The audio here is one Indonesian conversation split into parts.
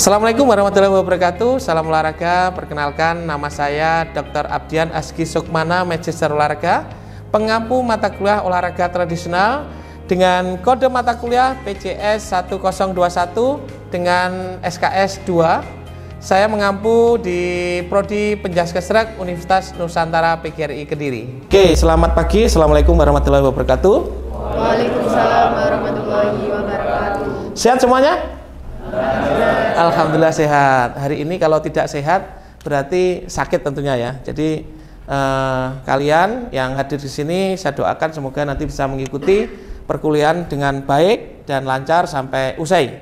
Assalamualaikum warahmatullahi wabarakatuh. Salam olahraga. Perkenalkan, nama saya Dr. Abdian Aski Sukmana, Magister Olahraga, pengampu mata kuliah olahraga tradisional dengan kode mata kuliah PJS 1021 dengan SKS 2. Saya mengampu di Prodi Penjaskesrek Universitas Nusantara PGRI Kediri. Oke, selamat pagi. Assalamualaikum warahmatullahi wabarakatuh. Waalaikumsalam warahmatullahi wabarakatuh. Sehat semuanya? Alhamdulillah sehat. Hari ini kalau tidak sehat berarti sakit tentunya ya. Jadi kalian yang hadir di sini saya doakan semoga nanti bisa mengikuti perkuliahan dengan baik dan lancar sampai usai.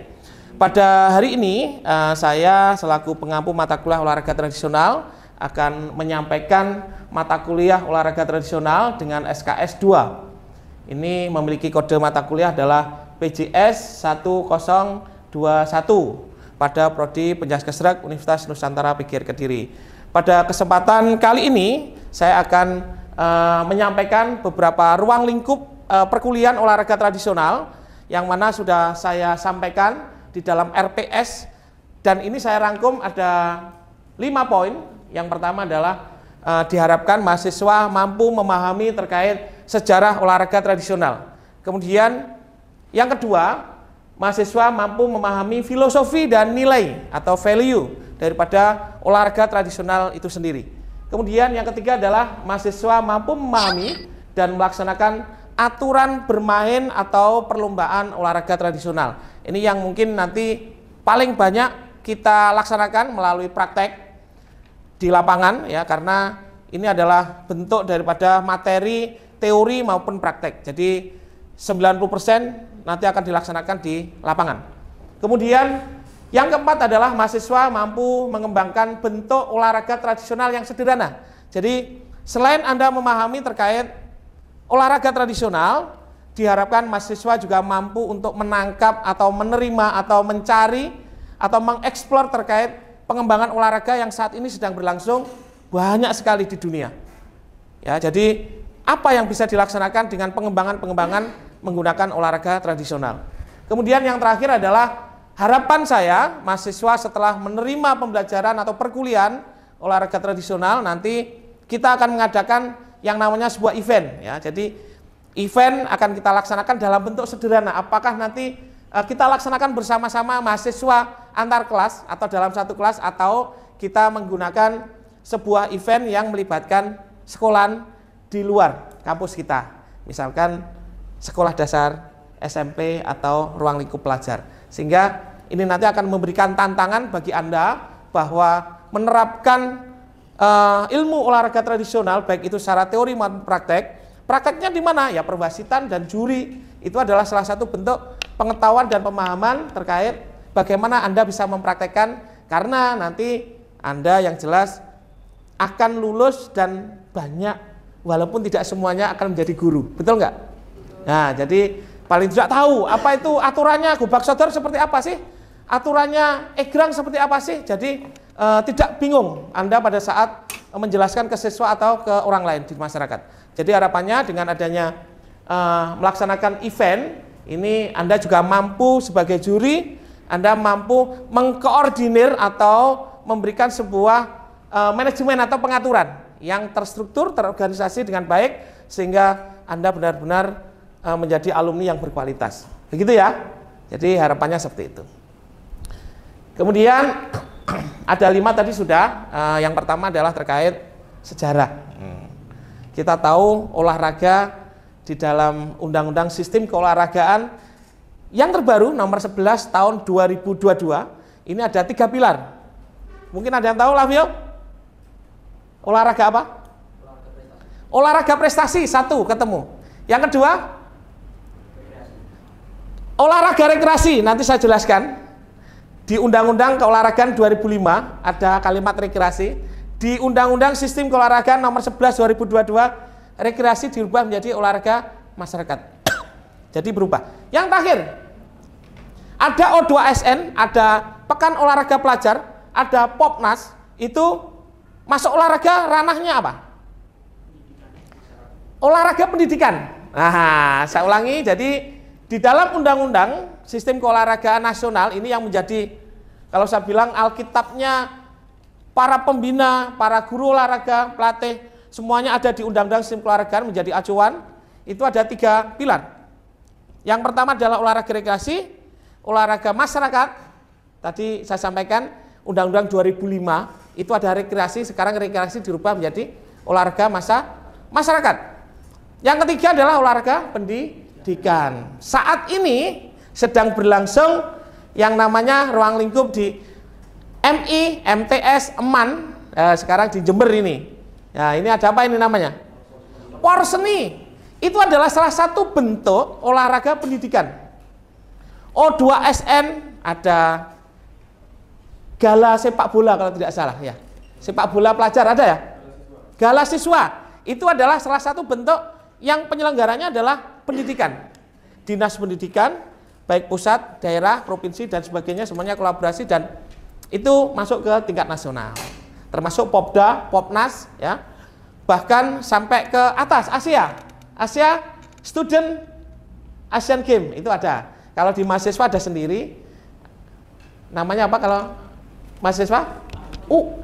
Pada hari ini saya selaku pengampu mata kuliah olahraga tradisional akan menyampaikan mata kuliah olahraga tradisional dengan SKS 2. Ini memiliki kode mata kuliah adalah PJS 1021 pada Prodi Penjaskesrek Universitas Nusantara PGRI Kediri. Pada kesempatan kali ini saya akan menyampaikan beberapa ruang lingkup perkuliahan olahraga tradisional yang mana sudah saya sampaikan di dalam RPS, dan ini saya rangkum ada 5 poin. Yang pertama adalah diharapkan mahasiswa mampu memahami terkait sejarah olahraga tradisional. Kemudian yang kedua, mahasiswa mampu memahami filosofi dan nilai atau value daripada olahraga tradisional itu sendiri. Kemudian yang ketiga adalah mahasiswa mampu memahami dan melaksanakan aturan bermain atau perlombaan olahraga tradisional. Ini yang mungkin nanti paling banyak kita laksanakan melalui praktek di lapangan ya, karena ini adalah bentuk daripada materi teori maupun praktek. Jadi 90% nanti akan dilaksanakan di lapangan. Kemudian yang keempat adalah mahasiswa mampu mengembangkan bentuk olahraga tradisional yang sederhana. Jadi selain Anda memahami terkait olahraga tradisional, diharapkan mahasiswa juga mampu untuk menangkap atau menerima atau mencari atau mengeksplor terkait pengembangan olahraga yang saat ini sedang berlangsung banyak sekali di dunia. Ya, jadi apa yang bisa dilaksanakan dengan pengembangan menggunakan olahraga tradisional. Kemudian yang terakhir adalah harapan saya mahasiswa setelah menerima pembelajaran atau perkuliahan olahraga tradisional, nanti kita akan mengadakan yang namanya sebuah event ya. Jadi event akan kita laksanakan dalam bentuk sederhana. Apakah nanti kita laksanakan bersama-sama mahasiswa antar kelas atau dalam satu kelas, atau kita menggunakan sebuah event yang melibatkan sekolahan di luar kampus kita. Misalkan sekolah dasar, SMP, atau ruang lingkup pelajar. Sehingga ini nanti akan memberikan tantangan bagi Anda bahwa menerapkan ilmu olahraga tradisional, baik itu secara teori maupun praktek. Prakteknya di mana? Ya perwasitan dan juri. Itu adalah salah satu bentuk pengetahuan dan pemahaman terkait bagaimana Anda bisa mempraktekkan, karena nanti Anda yang jelas akan lulus dan banyak, walaupun tidak semuanya akan menjadi guru. Betul nggak? Nah, jadi paling tidak tahu apa itu aturannya gubak sodor seperti apa sih, aturannya egrang seperti apa sih. Jadi tidak bingung Anda pada saat menjelaskan ke siswa atau ke orang lain di masyarakat. Jadi harapannya dengan adanya melaksanakan event ini, Anda juga mampu sebagai juri, Anda mampu mengkoordinir atau memberikan sebuah manajemen atau pengaturan yang terstruktur, terorganisasi dengan baik, sehingga Anda benar-benar menjadi alumni yang berkualitas. Begitu ya. Jadi harapannya seperti itu. Kemudian ada 5 tadi sudah. Yang pertama adalah terkait sejarah. Kita tahu olahraga di dalam Undang-Undang Sistem Keolahragaan yang terbaru nomor 11 tahun 2022 ini ada 3 pilar. Mungkin ada yang tahu lah, Vio? Olahraga apa? Olahraga prestasi 1 ketemu. Yang kedua, olahraga rekreasi, nanti saya jelaskan. Di Undang-Undang Keolahragaan 2005 ada kalimat rekreasi. Di Undang-Undang Sistem Keolahragaan nomor 11 2022, rekreasi dirubah menjadi olahraga masyarakat. Jadi berubah. Yang terakhir, ada O2SN, ada Pekan Olahraga Pelajar, ada Popnas. Itu masuk olahraga ranahnya apa? Olahraga pendidikan. Nah, saya ulangi, jadi di dalam Undang-Undang Sistem Keolahragaan Nasional ini yang menjadi Kalau saya bilang Alkitabnya para pembina, para guru olahraga, pelatih, semuanya ada di Undang-Undang Sistem Keolahragaan menjadi acuan. Itu ada 3 pilar. Yang pertama adalah olahraga rekreasi, olahraga masyarakat. Tadi saya sampaikan Undang-Undang 2005 itu ada rekreasi, sekarang rekreasi dirubah menjadi olahraga masyarakat. Yang ketiga adalah olahraga pendidikan. Saat ini sedang berlangsung yang namanya ruang lingkup di MI, MTS, Eman, sekarang di Jember ini. Nah, ini ada apa ini namanya? Porseni. Itu adalah salah satu bentuk olahraga pendidikan. O2SN, ada gala sepak bola kalau tidak salah ya. Sepak bola pelajar ada ya? Gala siswa. Itu adalah salah satu bentuk yang penyelenggaranya adalah pendidikan. Dinas pendidikan baik pusat, daerah, provinsi dan sebagainya semuanya kolaborasi dan itu masuk ke tingkat nasional. Termasuk Popda, Popnas ya. Bahkan sampai ke atas Asia. Asia Student Asian Game itu ada. Kalau di mahasiswa ada sendiri. Namanya apa kalau mahasiswa?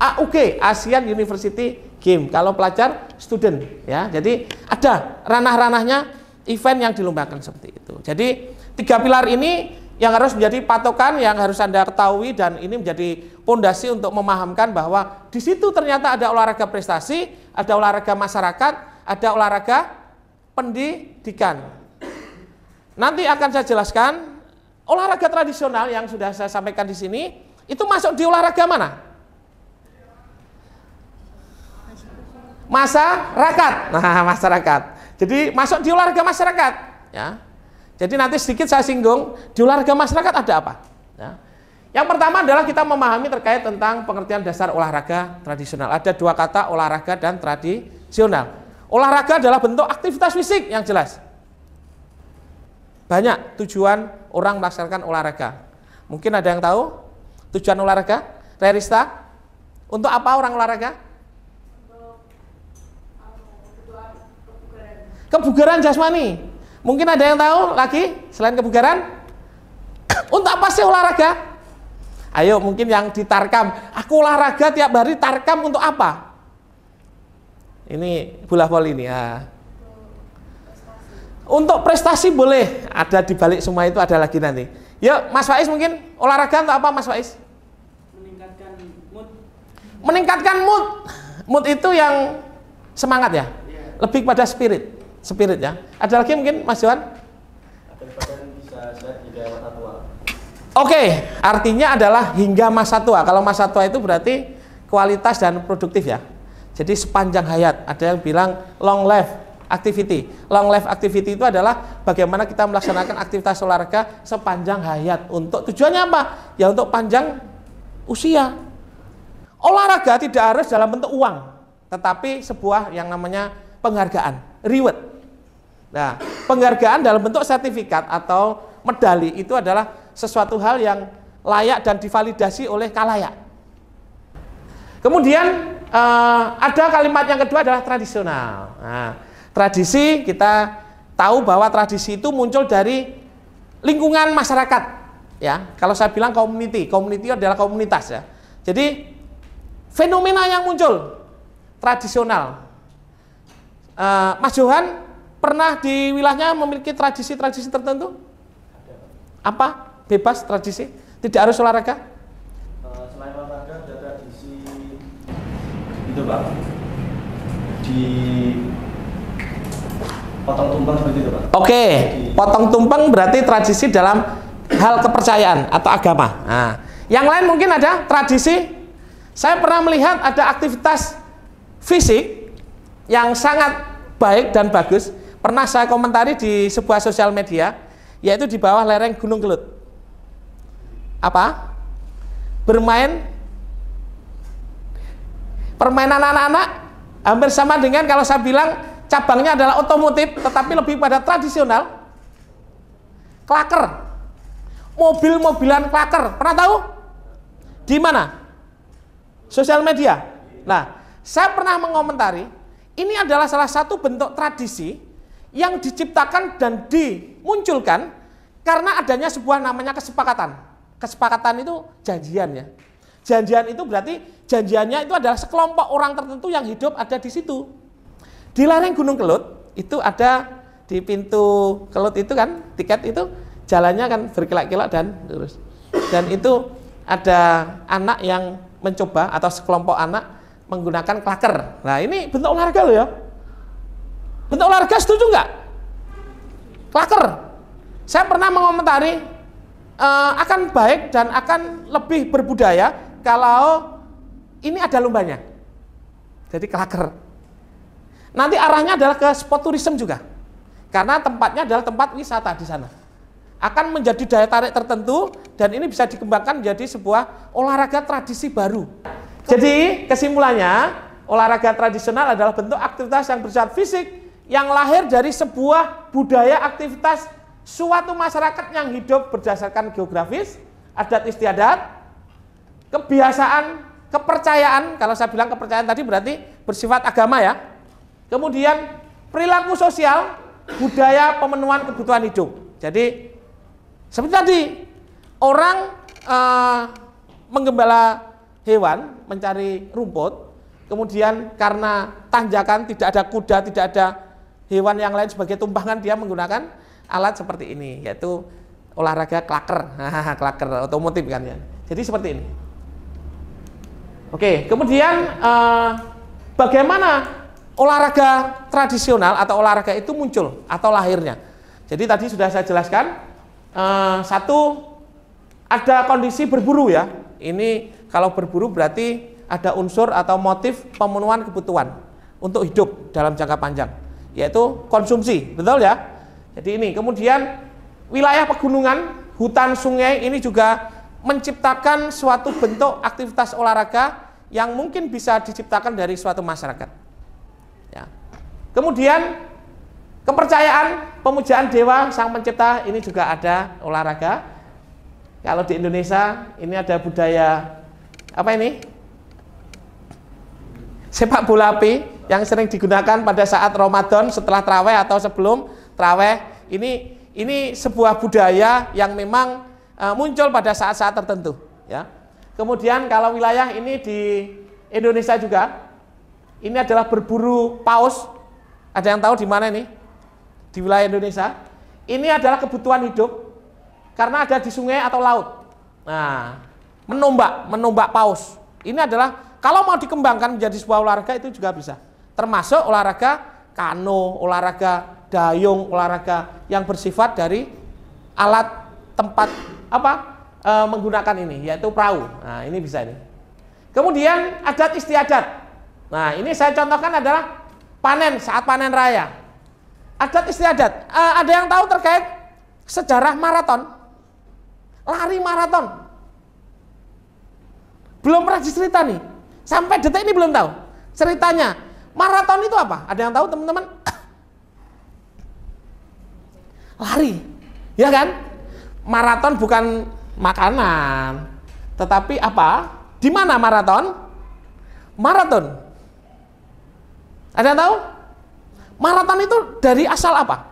AUG, Asian University Game. Kalau pelajar student ya. Jadi ada ranah-ranahnya event yang dilombakan seperti itu. Jadi 3 pilar ini yang harus menjadi patokan yang harus Anda ketahui dan ini menjadi pondasi untuk memahamkan bahwa di situ ternyata ada olahraga prestasi, ada olahraga masyarakat, ada olahraga pendidikan. Nanti akan saya jelaskan olahraga tradisional yang sudah saya sampaikan di sini itu masuk di olahraga mana? Masyarakat. Nah, masyarakat. Jadi masuk di olahraga masyarakat ya. Jadi nanti sedikit saya singgung di olahraga masyarakat ada apa ya. Yang pertama adalah kita memahami terkait tentang pengertian dasar olahraga tradisional. Ada 2 kata olahraga dan tradisional. Olahraga adalah bentuk aktivitas fisik yang jelas. Banyak tujuan orang melaksanakan olahraga. Mungkin ada yang tahu tujuan olahraga? Rerista? Untuk apa orang olahraga? Kebugaran jasmani. Mungkin ada yang tahu lagi selain kebugaran? Untuk apa sih olahraga? Ayo mungkin yang ditarkam. Aku olahraga tiap hari, tarkam untuk apa? Ini bola voli ini ya. Untuk prestasi boleh, ada di balik semua itu ada lagi nanti. Yuk Mas Faiz mungkin olahraga untuk apa Mas Faiz? Meningkatkan mood. Meningkatkan mood. Mood itu yang semangat ya? Lebih pada spirit ya. Ada lagi mungkin Mas Johan? Agar badan bisa sehat hingga masa tua. Oke, artinya adalah hingga masa tua. Kalau masa tua itu berarti kualitas dan produktif ya. Jadi sepanjang hayat. Ada yang bilang long life activity. Long life activity itu adalah bagaimana kita melaksanakan aktivitas olahraga sepanjang hayat. Untuk tujuannya apa? Ya untuk panjang usia. Olahraga tidak harus dalam bentuk uang, tetapi sebuah yang namanya penghargaan, reward. Nah, penghargaan dalam bentuk sertifikat atau medali itu adalah sesuatu hal yang layak dan divalidasi oleh khalayak. Kemudian ada kalimat yang kedua adalah tradisional. Nah, tradisi kita tahu bahwa tradisi itu muncul dari lingkungan masyarakat. Ya, kalau saya bilang community adalah komunitas ya. Jadi fenomena yang muncul tradisional. Mas Johan pernah di wilayahnya memiliki tradisi-tradisi tertentu? Apa? Bebas tradisi? Tidak harus olahraga? Selain olahraga ada tradisi itu Pak, di potong tumpeng seperti itu Pak. Oke, potong tumpeng berarti tradisi dalam hal kepercayaan atau agama. Nah, yang lain mungkin ada tradisi. Saya pernah melihat ada aktivitas fisik yang sangat baik dan bagus. Pernah saya komentari di sebuah sosial media, yaitu di bawah lereng Gunung Kelut. Apa? Permainan anak-anak hampir sama dengan kalau saya bilang cabangnya adalah otomotif, tetapi lebih pada tradisional. Klaker, mobil-mobilan klaker, pernah tahu? Di mana? Sosial media. Nah, saya pernah mengomentari, ini adalah salah satu bentuk tradisi yang diciptakan dan dimunculkan karena adanya sebuah namanya kesepakatan. kesepakatan itu janjian ya. Janjian itu berarti janjiannya itu adalah sekelompok orang tertentu yang hidup ada di situ. Di lereng Gunung Kelut itu ada di pintu Kelut itu kan, tiket itu jalannya kan berkelak-kelak dan lurus. Dan itu ada anak yang mencoba atau sekelompok anak menggunakan klaker. Nah ini bentuk olahraga loh ya. Bentuk olahraga setuju nggak? Klaker. Saya pernah mengomentari akan baik dan akan lebih berbudaya kalau ini ada lombanya. Jadi klaker. Nanti arahnya adalah ke spot tourism juga. Karena tempatnya adalah tempat wisata di sana. Akan menjadi daya tarik tertentu dan ini bisa dikembangkan menjadi sebuah olahraga tradisi baru. Jadi kesimpulannya, olahraga tradisional adalah bentuk aktivitas yang bersifat fisik yang lahir dari sebuah budaya aktivitas suatu masyarakat yang hidup berdasarkan geografis, adat istiadat, kebiasaan, kepercayaan. Kalau saya bilang kepercayaan tadi berarti bersifat agama ya. Kemudian perilaku sosial, budaya pemenuhan kebutuhan hidup. Jadi seperti tadi orang menggembala hewan mencari rumput, kemudian karena tanjakan tidak ada kuda, tidak ada hewan yang lain sebagai tumpangan, dia menggunakan alat seperti ini, yaitu olahraga klaker, klaker otomotif kan ya. Jadi seperti ini. Oke, kemudian bagaimana olahraga tradisional atau olahraga itu muncul atau lahirnya? Jadi tadi sudah saya jelaskan, satu ada kondisi berburu ya. Ini kalau berburu berarti ada unsur atau motif pemenuhan kebutuhan untuk hidup dalam jangka panjang, yaitu konsumsi, betul ya? Jadi ini, kemudian wilayah pegunungan, hutan, sungai ini juga menciptakan suatu bentuk aktivitas olahraga yang mungkin bisa diciptakan dari suatu masyarakat. Ya. Kemudian kepercayaan, pemujaan dewa sang pencipta ini juga ada olahraga. Kalau di Indonesia ini ada budaya apa ini? Sepak bola api yang sering digunakan pada saat Ramadan setelah tarawih atau sebelum tarawih. Ini sebuah budaya yang memang muncul pada saat-saat tertentu ya. Kemudian kalau wilayah ini di Indonesia juga ini adalah berburu paus. Ada yang tahu di mana ini? Di wilayah Indonesia. Ini adalah kebutuhan hidup karena ada di sungai atau laut. Nah, menombak paus. Ini adalah kalau mau dikembangkan menjadi sebuah olahraga itu juga bisa. Termasuk olahraga kano, olahraga dayung, olahraga yang bersifat dari alat tempat menggunakan ini, yaitu perahu. Nah ini bisa ini. Kemudian adat istiadat. Nah ini saya contohkan adalah panen, saat panen raya. Adat istiadat. Ada yang tahu terkait sejarah maraton? Lari maraton. Belum pernah dicerita nih. Sampai detik ini belum tahu. Ceritanya, maraton itu apa? Ada yang tahu teman-teman? Lari, ya kan? Maraton bukan makanan, tetapi apa? Di mana maraton? Maraton. Ada yang tahu? Maraton itu dari asal apa?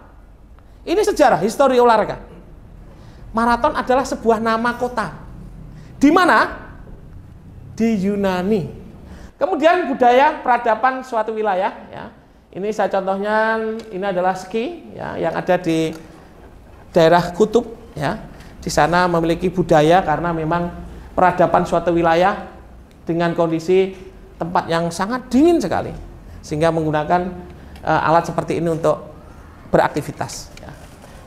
Ini sejarah, histori olahraga. Maraton adalah sebuah nama kota. Di mana? Di Yunani. Kemudian budaya peradaban suatu wilayah. Ya. Ini saya contohnya, ini adalah ski ya, yang ada di daerah kutub ya. Di sana memiliki budaya karena memang peradaban suatu wilayah dengan kondisi tempat yang sangat dingin sekali sehingga menggunakan alat seperti ini untuk beraktivitas ya.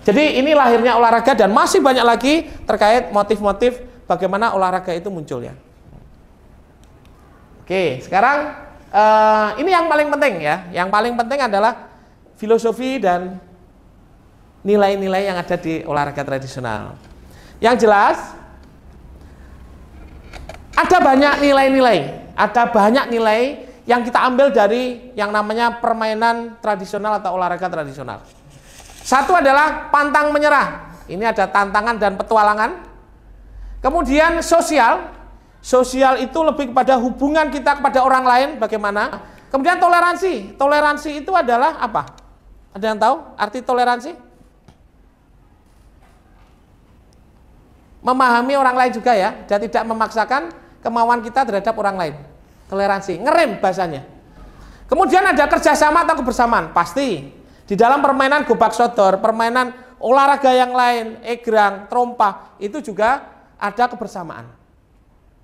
Jadi ini lahirnya olahraga dan masih banyak lagi terkait motif-motif bagaimana olahraga itu muncul ya. Oke, sekarang ini yang paling penting ya. Yang paling penting adalah filosofi dan nilai-nilai yang ada di olahraga tradisional. Yang jelas ada banyak nilai-nilai, ada banyak nilai yang kita ambil dari yang namanya permainan tradisional atau olahraga tradisional. Satu adalah pantang menyerah. Ini ada tantangan dan petualangan. Kemudian sosial. Sosial itu lebih kepada hubungan kita kepada orang lain bagaimana. Kemudian toleransi. Toleransi itu adalah apa? Ada yang tahu arti toleransi? memahami orang lain juga ya, dan tidak memaksakan kemauan kita terhadap orang lain. Toleransi, ngerem bahasanya. Kemudian ada kerjasama atau kebersamaan, pasti. Di dalam permainan gobak sodor, permainan olahraga yang lain, egrang, trompa, itu juga ada kebersamaan.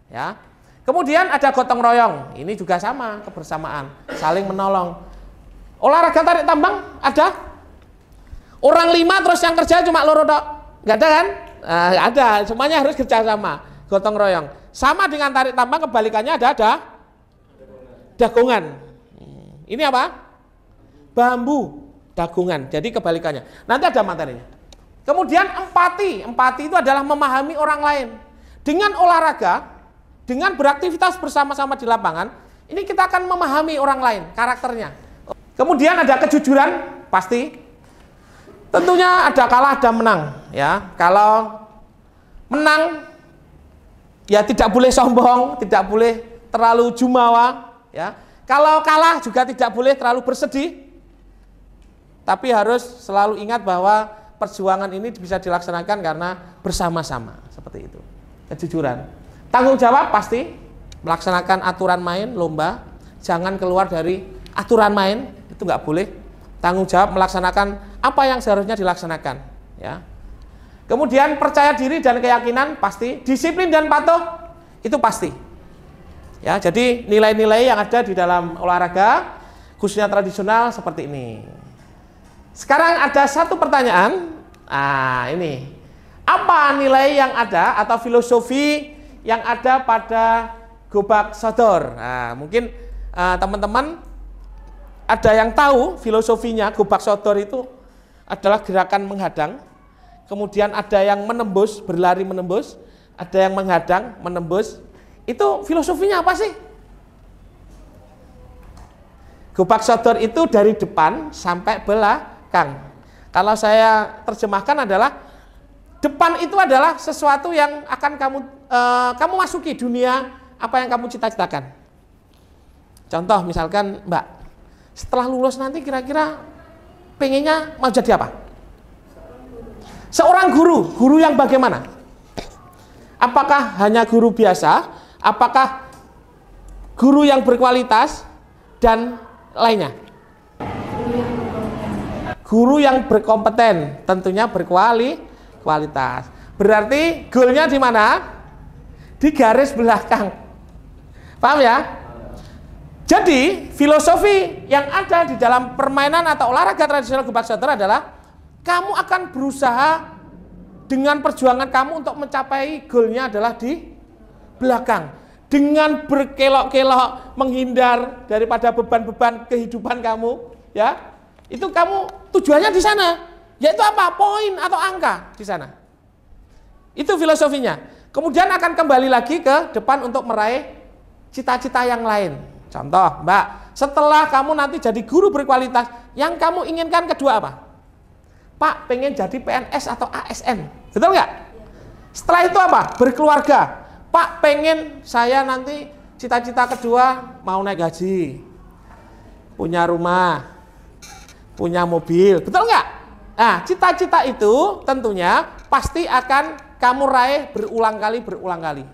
Ya. Kemudian ada gotong royong, ini juga sama, kebersamaan, saling menolong. Olahraga tarik tambang ada. Orang 5 terus yang kerja cuma loro tok. Enggak ada kan? Ada, semuanya harus kerjasama, gotong royong. Sama dengan tarik tambang, kebalikannya ada dagongan. Ini apa? Bambu, dagongan. Jadi kebalikannya. Nanti ada materinya. Kemudian empati. Empati itu adalah memahami orang lain. Dengan olahraga, dengan beraktivitas bersama-sama di lapangan, ini kita akan memahami orang lain, karakternya. Kemudian ada kejujuran, pasti. Tentunya ada kalah, ada menang. Ya, kalau menang, ya tidak boleh sombong, tidak boleh terlalu jumawa. Ya, kalau kalah juga tidak boleh terlalu bersedih. Tapi harus selalu ingat bahwa perjuangan ini bisa dilaksanakan karena bersama-sama, seperti itu. Kejujuran. Tanggung jawab pasti, melaksanakan aturan main, lomba, jangan keluar dari aturan main, itu nggak boleh. Tanggung jawab melaksanakan apa yang seharusnya dilaksanakan. Ya. Kemudian percaya diri dan keyakinan pasti, disiplin dan patuh itu pasti. Ya, jadi nilai-nilai yang ada di dalam olahraga, khususnya tradisional seperti ini. Sekarang ada satu pertanyaan, ini, apa nilai yang ada atau filosofi yang ada pada gobak sodor? Nah, mungkin teman-teman ada yang tahu filosofinya. Gobak sodor itu adalah gerakan menghadang, kemudian ada yang menembus, berlari menembus, ada yang menghadang, menembus. Itu filosofinya apa sih? Gobak sodor itu dari depan sampai belakang. Kalau saya terjemahkan adalah depan itu adalah sesuatu yang akan kamu masuki dunia apa yang kamu cita-citakan. Contoh misalkan Mbak, setelah lulus nanti kira-kira pengennya mau jadi apa? Seorang guru yang bagaimana? Apakah hanya guru biasa? Apakah guru yang berkualitas dan lainnya? Guru yang berkompeten, tentunya berkualitas. Berarti goalnya di mana? Di garis belakang. Paham ya? Jadi filosofi yang ada di dalam permainan atau olahraga tradisional gobak sodor adalah kamu akan berusaha dengan perjuangan kamu untuk mencapai goalnya adalah di belakang, dengan berkelok-kelok menghindar daripada beban-beban kehidupan kamu, ya. Itu kamu tujuannya di sana, yaitu apa? Poin atau angka di sana. Itu filosofinya. Kemudian akan kembali lagi ke depan untuk meraih cita-cita yang lain. Contoh, Mbak, setelah kamu nanti jadi guru berkualitas, yang kamu inginkan kedua apa? Pak, pengen jadi PNS atau ASN, betul nggak? Setelah itu apa? Berkeluarga. Pak, pengen saya nanti cita-cita kedua mau naik haji, punya rumah, punya mobil, betul nggak? Nah, cita-cita itu tentunya pasti akan kamu raih berulang kali.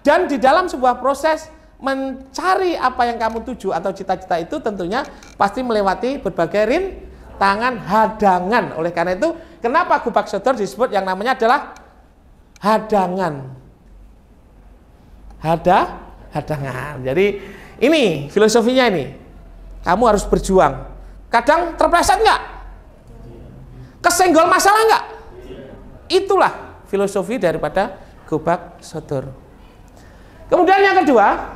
Dan di dalam sebuah proses mencari apa yang kamu tuju atau cita-cita itu tentunya pasti melewati berbagai rintangan, hadangan. Oleh karena itu, kenapa gobak sodor disebut yang namanya adalah hadangan. Hadangan. Jadi ini filosofinya ini. Kamu harus berjuang. Kadang terpleset nggak? Kesenggol masalah nggak? Itulah filosofi daripada gobak sodor. Kemudian yang kedua,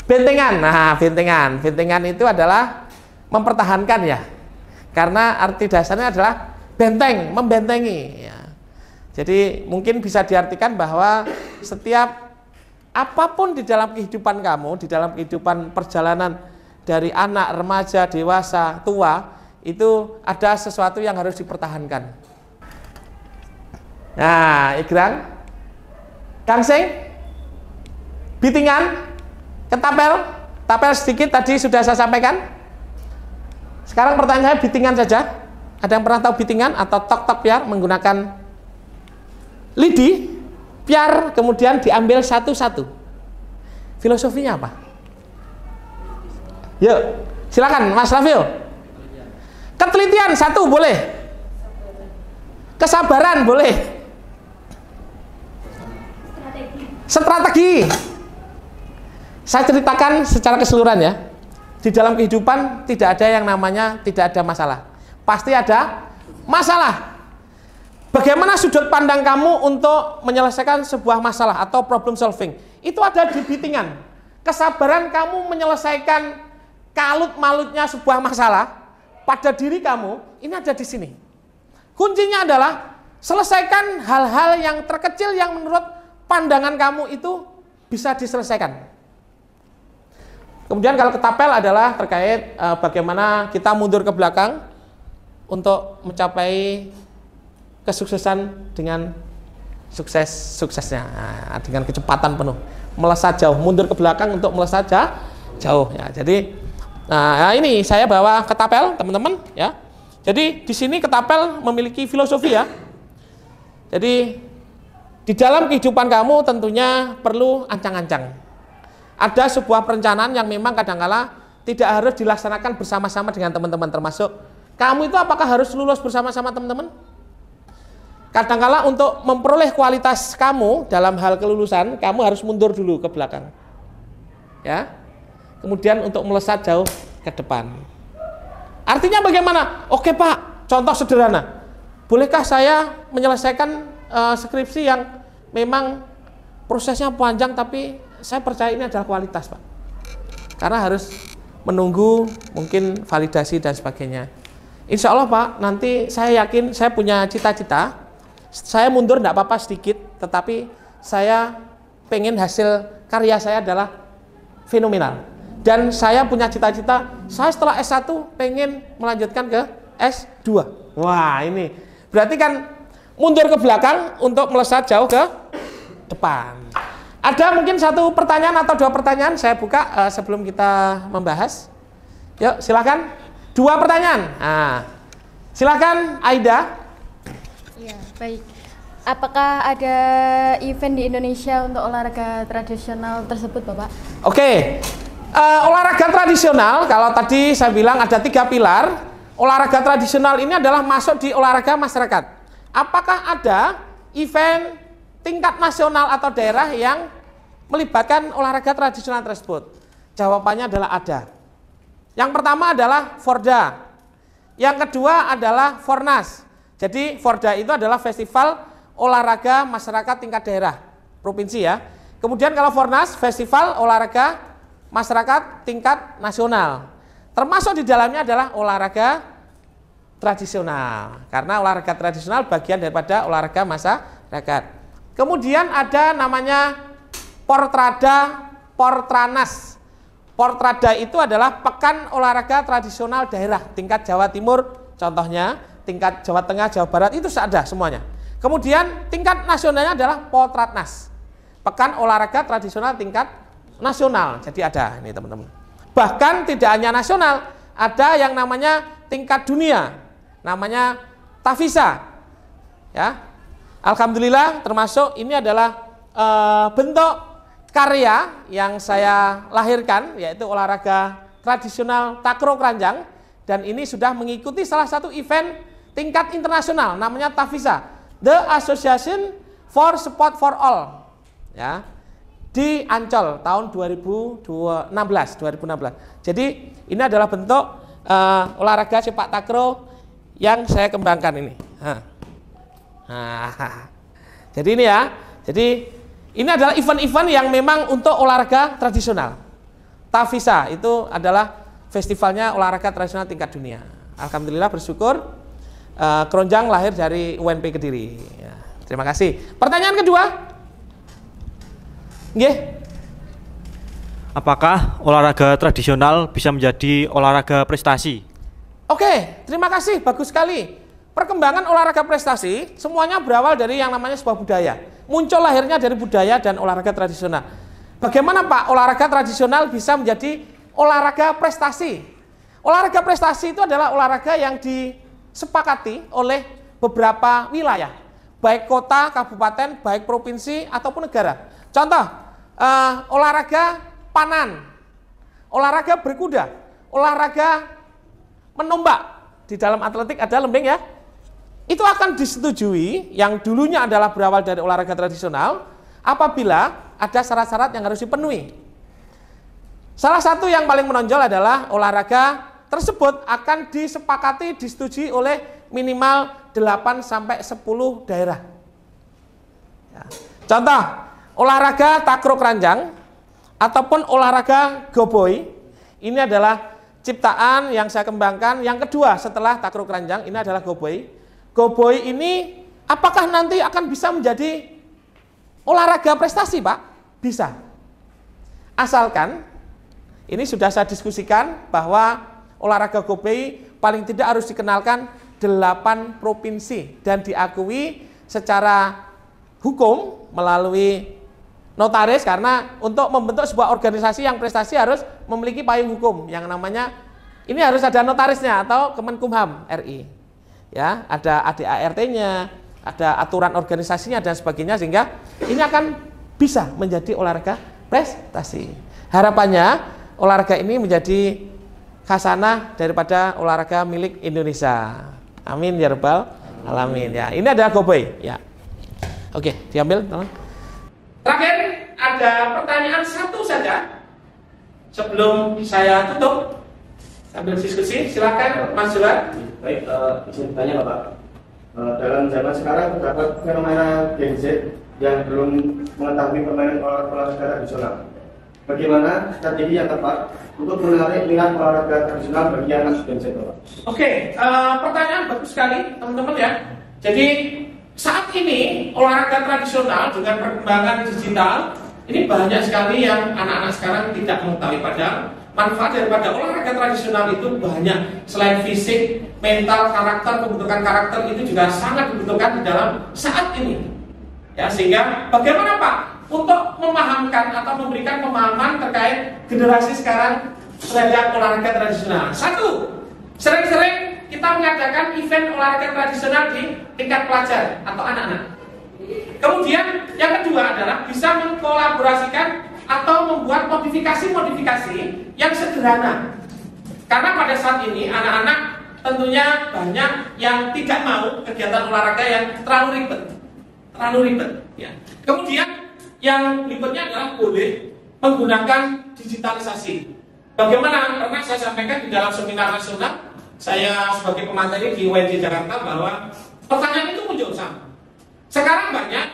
bentengan. Nah, bentengan itu adalah mempertahankan ya. Karena arti dasarnya adalah benteng, membentengi ya. Jadi mungkin bisa diartikan bahwa setiap apapun di dalam kehidupan kamu, di dalam kehidupan perjalanan dari anak, remaja, dewasa, tua, itu ada sesuatu yang harus dipertahankan. Nah, egrang, gangsing, bitingan, tapel sedikit tadi sudah saya sampaikan. Sekarang pertanyaan saya bitingan saja. Ada yang pernah tahu bitingan atau tok-tok biar menggunakan lidi? Biar kemudian diambil satu-satu. Filosofinya apa? Yuk, silakan Mas Rafil. Ketelitian satu boleh. Kesabaran boleh. Strategi. Saya ceritakan secara keseluruhan ya. Di dalam kehidupan tidak ada yang namanya tidak ada masalah. Pasti ada masalah. Bagaimana sudut pandang kamu untuk menyelesaikan sebuah masalah atau problem solving? Itu ada di bitingan. Kesabaran kamu menyelesaikan kalut-malutnya sebuah masalah pada diri kamu, ini ada di sini. Kuncinya adalah selesaikan hal-hal yang terkecil yang menurut pandangan kamu itu bisa diselesaikan. Kemudian kalau ketapel adalah terkait bagaimana kita mundur ke belakang untuk mencapai kesuksesan dengan suksesnya, dengan kecepatan penuh, melesat jauh, mundur ke belakang untuk melesat jauh ya. Jadi ini saya bawa ketapel teman-teman ya. Jadi di sini ketapel memiliki filosofi ya. Jadi di dalam kehidupan kamu tentunya perlu ancang-ancang. Ada sebuah perencanaan yang memang kadang-kala tidak harus dilaksanakan bersama-sama dengan teman-teman, termasuk kamu itu apakah harus lulus bersama-sama teman-teman? Kadang-kala untuk memperoleh kualitas kamu dalam hal kelulusan, kamu harus mundur dulu ke belakang. Ya. Kemudian untuk melesat jauh ke depan. Artinya bagaimana? Oke Pak, contoh sederhana. Bolehkah saya menyelesaikan skripsi yang memang prosesnya panjang tapi saya percaya ini adalah kualitas Pak. Karena harus menunggu mungkin validasi dan sebagainya. Insya Allah Pak, nanti saya yakin saya punya cita-cita. Saya mundur tidak apa-apa sedikit, tetapi saya pengen hasil karya saya adalah fenomenal. Dan saya punya cita-cita, saya setelah S1 pengen melanjutkan ke S2. Wah ini, berarti kan mundur ke belakang untuk melesat jauh ke depan. Ada mungkin satu pertanyaan atau dua pertanyaan, saya buka sebelum kita membahas. Yuk silakan, dua pertanyaan. Silakan Aida. Ya, baik. Apakah ada event di Indonesia untuk olahraga tradisional tersebut, Bapak? Oke. Olahraga tradisional, kalau tadi saya bilang ada 3 pilar, olahraga tradisional ini adalah masuk di olahraga masyarakat. Apakah ada event tingkat nasional atau daerah yang melibatkan olahraga tradisional tersebut? Jawabannya adalah ada. Yang pertama adalah Forda. Yang kedua adalah Fornas. Jadi Forda itu adalah festival olahraga masyarakat tingkat daerah, provinsi ya. Kemudian kalau Fornas, festival olahraga masyarakat tingkat nasional. Termasuk di dalamnya adalah olahraga tradisional. Karena olahraga tradisional bagian daripada olahraga masyarakat. Kemudian ada namanya Portrada, Portranas. Portrada itu adalah pekan olahraga tradisional daerah tingkat Jawa Timur contohnya, tingkat Jawa Tengah, Jawa Barat itu ada semuanya. Kemudian tingkat nasionalnya adalah Potratnas, pekan olahraga tradisional tingkat nasional. Jadi ada ini teman-teman. Bahkan tidak hanya nasional, ada yang namanya tingkat dunia, namanya Tavisa. Ya, alhamdulillah termasuk ini adalah bentuk karya yang saya lahirkan, yaitu olahraga tradisional takraw keranjang, dan ini sudah mengikuti salah satu event tingkat internasional namanya Tavisa, The Association for Sport for All, ya, di Ancol tahun 2016. Jadi ini adalah bentuk olahraga sepak takraw yang saya kembangkan ini. Jadi ini ya, jadi ini adalah event-event yang memang untuk olahraga tradisional. Tavisa itu adalah festivalnya olahraga tradisional tingkat dunia. Alhamdulillah bersyukur keronjang lahir dari UNP Kediri. Ya, terima kasih. Pertanyaan kedua. Nggih. Apakah olahraga tradisional bisa menjadi olahraga prestasi? Oke, terima kasih. Bagus sekali. Perkembangan olahraga prestasi semuanya berawal dari yang namanya sebuah budaya. Muncul lahirnya dari budaya dan olahraga tradisional. Bagaimana Pak olahraga tradisional bisa menjadi olahraga prestasi? Olahraga prestasi itu adalah olahraga yang disepakati oleh beberapa wilayah. baik kota, kabupaten, baik provinsi ataupun negara. Contoh, olahraga panan, olahraga berkuda, olahraga menombak. Di dalam atletik ada lembing ya. Itu akan disetujui yang dulunya adalah berawal dari olahraga tradisional apabila ada syarat-syarat yang harus dipenuhi. Salah satu yang paling menonjol adalah olahraga tersebut akan disepakati, disetujui oleh minimal 8 sampai 10 daerah. Ya. Contoh, olahraga takruk ranjang ataupun olahraga goboi, ini adalah ciptaan yang saya kembangkan yang kedua setelah takruk ranjang, ini adalah goboi. Goboi ini apakah nanti akan bisa menjadi olahraga prestasi, Pak? Bisa. Asalkan, ini sudah saya diskusikan bahwa olahraga goboi paling tidak harus dikenalkan 8 provinsi dan diakui secara hukum melalui notaris, karena untuk membentuk sebuah organisasi yang prestasi harus memiliki payung hukum yang namanya, ini harus ada notarisnya atau Kemenkumham RI. Ya, ada ADART-nya, ada aturan organisasinya dan sebagainya, sehingga ini akan bisa menjadi olahraga prestasi. Harapannya olahraga ini menjadi khasanah daripada olahraga milik Indonesia. Amin ya rabbal alamin ya. Ini adalah goboi ya. Oke, diambil teman. Terakhir ada pertanyaan satu saja sebelum saya tutup. Sambil diskusi, silakan Mas Julan. Baik, izin bertanya Bapak. Dalam zaman sekarang terdapat fenomena Gen Z yang belum mengetahui permainan olahraga tradisional. Bagaimana strategi yang tepat untuk menarik minat olahraga tradisional bagi anak Gen Z, Bapak? Oke, pertanyaan bagus sekali teman-teman ya. Jadi saat ini olahraga tradisional dengan perkembangan digital ini banyak sekali yang anak-anak sekarang tidak mengetahui, padahal manfaat daripada olahraga tradisional itu banyak. Selain fisik, mental, karakter, pembentukan karakter itu juga sangat dibutuhkan di dalam saat ini. Ya, sehingga bagaimana Pak untuk memahamkan atau memberikan pemahaman terkait generasi sekarang terhadap olahraga tradisional? Satu, sering-sering kita mengadakan event olahraga tradisional di tingkat pelajar atau anak-anak. Kemudian yang kedua adalah bisa mengkolaborasikan atau membuat modifikasi-modifikasi yang sederhana. Karena pada saat ini anak-anak tentunya banyak yang tidak mau kegiatan olahraga yang terlalu ribet ya. Kemudian yang ribetnya adalah boleh menggunakan digitalisasi. Bagaimana? Karena saya sampaikan di dalam seminar nasional saya sebagai pemateri di UNJ Jakarta bahwa pertanyaan itu muncul sama. Sekarang banyak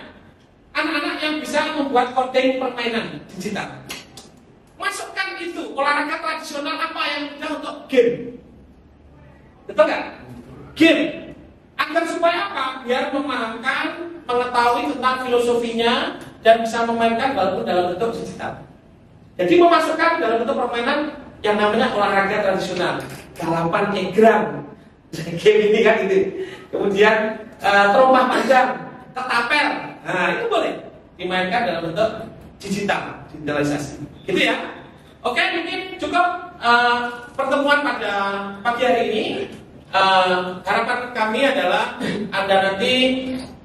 anak-anak yang bisa membuat coding permainan digital. Masukkan itu olahraga tradisional apa yang mudah untuk game. Betul nggak? Game. Agar supaya apa? Biar memahamkan, mengetahui tentang filosofinya dan bisa memainkan walaupun dalam bentuk digital. Jadi memasukkan dalam bentuk permainan yang namanya olahraga tradisional. Galapan egrang. Game ini kan gitu. Kemudian terompah panjang, ketapel. Nah, itu boleh dimainkan dalam bentuk digitalisasi. Gitu ya. Oke, mungkin cukup pertemuan pada pagi hari ini. Harapan kami adalah Anda nanti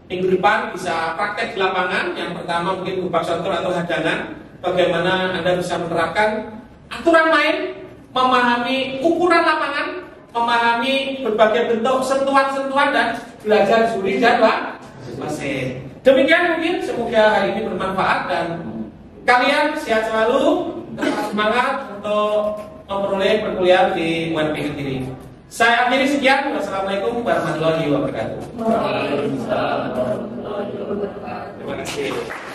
minggu depan bisa praktek di lapangan. Yang pertama mungkin kubak contoh atau hadangan. Bagaimana Anda bisa menerapkan aturan main, memahami ukuran lapangan, memahami berbagai bentuk sentuhan-sentuhan dan belajar juri dan wasit. Demikian mungkin, semoga hari ini bermanfaat dan kalian sehat selalu, tetap semangat untuk memperoleh perkuliahan di UNP Kediri. Saya akhiri sekian. Wassalamualaikum warahmatullahi wabarakatuh. Waalaikumsalam warahmatullahi wabarakatuh. Terima kasih.